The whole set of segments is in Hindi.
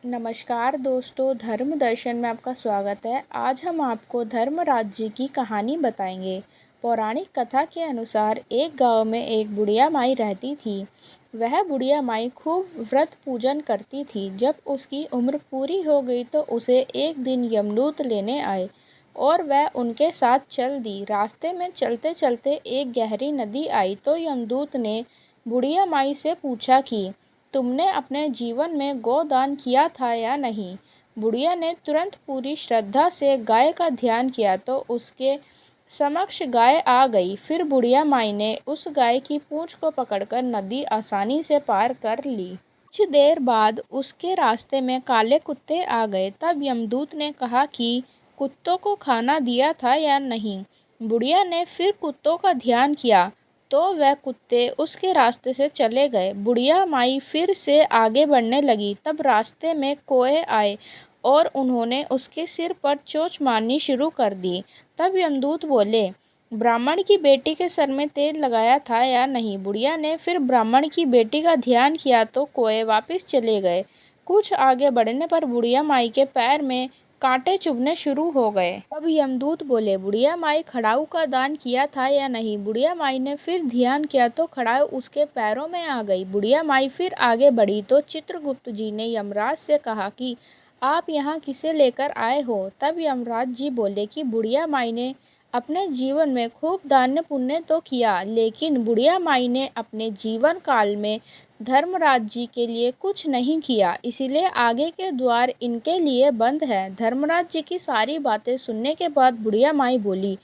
नमस्कार दोस्तों, धर्म दर्शन में आपका स्वागत है। आज हम आपको धर्मराज जी की कहानी बताएंगे। पौराणिक कथा के अनुसार एक गांव में एक बुढ़िया माई रहती थी। वह बुढ़िया माई खूब व्रत पूजन करती थी। जब उसकी उम्र पूरी हो गई तो उसे एक दिन यमदूत लेने आए और वह उनके साथ चल दी। रास्ते में चलते चलते एक गहरी नदी आई तो यमदूत ने बुढ़िया माई से पूछा कि तुमने अपने जीवन में गोदान किया था या नहीं। बुढ़िया ने तुरंत पूरी श्रद्धा से गाय का ध्यान किया तो उसके समक्ष गाय आ गई। फिर बुढ़िया माई ने उस गाय की पूंछ को पकड़कर नदी आसानी से पार कर ली। कुछ देर बाद उसके रास्ते में काले कुत्ते आ गए। तब यमदूत ने कहा कि कुत्तों को खाना दिया था या नहीं। बुढ़िया ने फिर कुत्तों का ध्यान किया तो वह कुत्ते उसके रास्ते से चले गए। बुढ़िया माई फिर से आगे बढ़ने लगी। तब रास्ते में कोए आए और उन्होंने उसके सिर पर चोंच मारनी शुरू कर दी। तब यमदूत बोले, ब्राह्मण की बेटी के सर में तेल लगाया था या नहीं। बुढ़िया ने फिर ब्राह्मण की बेटी का ध्यान किया तो कोए वापस चले गए। कुछ आगे बढ़ने पर बुढ़िया माई के पैर में कांटे चुभने शुरू हो गए। अब यमदूत बोले, बुढ़िया माई खड़ाऊ का दान किया था या नहीं। बुढ़िया माई ने फिर ध्यान किया तो खड़ाऊ उसके पैरों में आ गई। बुढ़िया माई फिर आगे बढ़ी तो चित्रगुप्त जी ने यमराज से कहा कि आप यहाँ किसे लेकर आए हो। तब यमराज जी बोले कि बुढ़िया माई ने अपने जीवन में खूब दान पुण्य तो किया, लेकिन बुढ़िया माई ने अपने जीवन काल में धर्मराज जी के लिए कुछ नहीं किया, इसीलिए आगे के द्वार इनके लिए बंद है। धर्मराज जी की सारी बातें सुनने के बाद बुढ़िया माई बोली,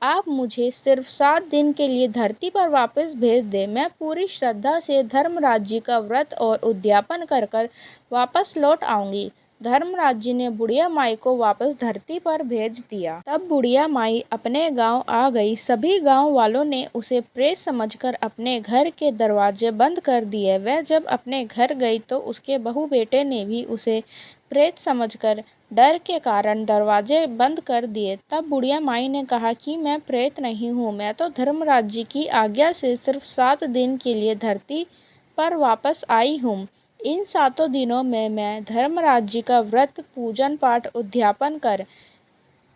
आप मुझे सिर्फ 7 दिन के लिए धरती पर वापस भेज दे। मैं पूरी श्रद्धा से धर्मराज जी का व्रत और उद्यापन कर कर वापस लौट आऊंगी। धर्मराज जी ने बुढ़िया माई को वापस धरती पर भेज दिया। तब बुढ़िया माई अपने गांव आ गई। सभी गांव वालों ने उसे प्रेत समझकर अपने घर के दरवाजे बंद कर दिए। वह जब अपने घर गई तो उसके बहू बेटे ने भी उसे प्रेत समझकर डर के कारण दरवाजे बंद कर दिए। तब बुढ़िया माई ने कहा कि मैं प्रेत नहीं हूँ, मैं तो धर्मराज जी की आज्ञा से सिर्फ 7 दिन के लिए धरती पर वापस आई हूँ। इन 7 दिनों में मैं धर्मराज जी का व्रत पूजन पाठ उद्यापन कर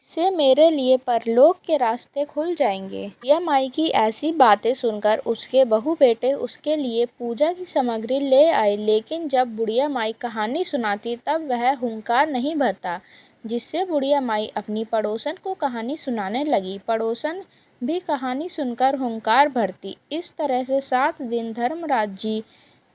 से मेरे लिए परलोक के रास्ते खुल जाएंगे। यह माई की ऐसी बातें सुनकर उसके बहू बेटे उसके लिए पूजा की सामग्री ले आए, लेकिन जब बुढ़िया माई कहानी सुनाती तब वह हुंकार नहीं भरता, जिससे बुढ़िया माई अपनी पड़ोसन को कहानी सुनाने लगी। पड़ोसन भी कहानी सुनकर हुंकार भरती। इस तरह से 7 दिन धर्मराज जी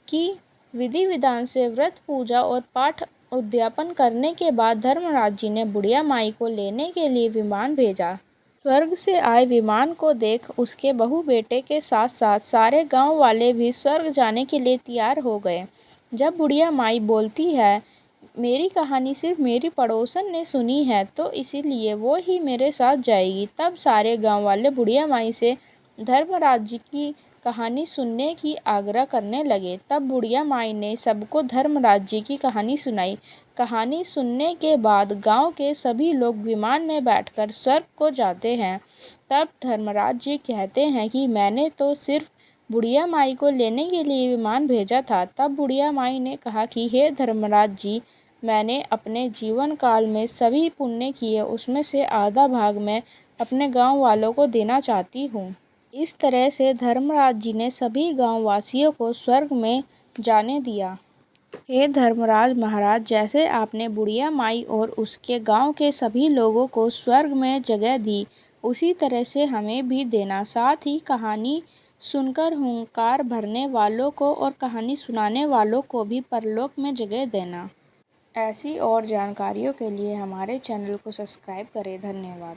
की विधि विधान से व्रत पूजा और पाठ उद्यापन करने के बाद धर्मराज जी ने बुढ़िया माई को लेने के लिए विमान भेजा। स्वर्ग से आए विमान को देख उसके बहू बेटे के साथ साथ सारे गांव वाले भी स्वर्ग जाने के लिए तैयार हो गए। जब बुढ़िया माई बोलती है, मेरी कहानी सिर्फ मेरी पड़ोसन ने सुनी है तो इसीलिए वो ही मेरे साथ जाएगी, तब सारे गांव वाले बुढ़िया माई से धर्मराज जी की कहानी सुनने की आग्रह करने लगे। तब बुढ़िया माई ने सबको धर्मराज जी की कहानी सुनाई। कहानी सुनने के बाद गांव के सभी लोग विमान में बैठकर स्वर्ग को जाते हैं। तब धर्मराज जी कहते हैं कि मैंने तो सिर्फ बुढ़िया माई को लेने के लिए विमान भेजा था। तब बुढ़िया माई ने कहा कि हे धर्मराज जी, मैंने अपने जीवन काल में सभी पुण्य किए, उसमें से आधा भाग मैं अपने गांव वालों को देना चाहती हूँ। इस तरह से धर्मराज जी ने सभी गांव वासियों को स्वर्ग में जाने दिया। हे धर्मराज महाराज, जैसे आपने बुढ़िया माई और उसके गांव के सभी लोगों को स्वर्ग में जगह दी, उसी तरह से हमें भी देना। साथ ही कहानी सुनकर हुंकार भरने वालों को और कहानी सुनाने वालों को भी परलोक में जगह देना। ऐसी और जानकारियों के लिए हमारे चैनल को सब्सक्राइब करें। धन्यवाद।